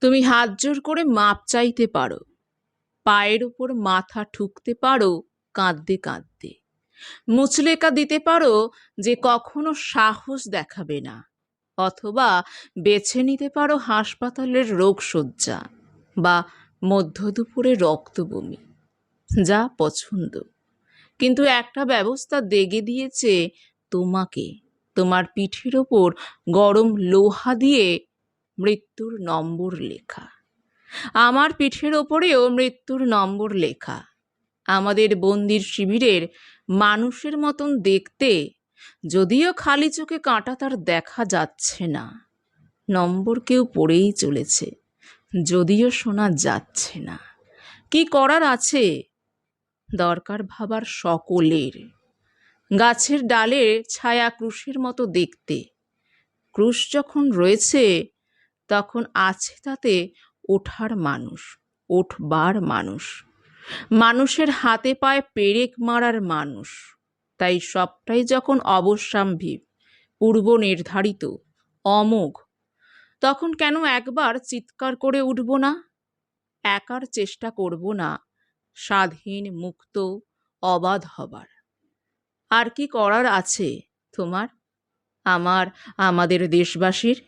তুমি হাত জোর করে মাপ চাইতে পারো, পায়ের উপর মাথা ঠুকতে পারো কাঁদতে কাঁদতে, মুচলেকা দিতে পারো যে কখনো সাহস দেখাবে না, অথবা বেছে নিতে পারো হাসপাতালের রোগশয্যা বা মধ্য দুপুরে রক্তবমি, যা পছন্দ। কিন্তু একটা ব্যবস্থা দেগে দিয়েছে তোমাকে, তোমার পিঠের ওপর গরম লোহা দিয়ে মৃত্যুর নম্বর লেখা। আমার পিঠের ওপরেও মৃত্যুর নম্বর লেখা। আমাদের বন্দির শিবিরের মানুষের মতন দেখতে, যদিও খালি চোখে কাঁটা তার দেখা যাচ্ছে না। নম্বর কেউ পড়েই চলেছে, যদিও শোনা যাচ্ছে না। কি করার আছে? দরকার ভাবার সকলের। গাছের ডালে ছায়া ক্রুশের মতো দেখতে, ক্রুশ যখন রয়েছে তখন আছে তাতে ওঠার মানুষ, ওঠবার মানুষ, মানুষের হাতে পায়ে পেরেক মারার মানুষ। তাই সবটাই যখন অবশ্যম্ভাবী, পূর্ব নির্ধারিত, অমোঘ, তখন কেন একবার চিৎকার করে উঠব না? একার চেষ্টা করব না স্বাধীন, মুক্ত, অবাধ হবার? আর কি করার আছে তোমার, আমার, আমাদের দেশবাসীর?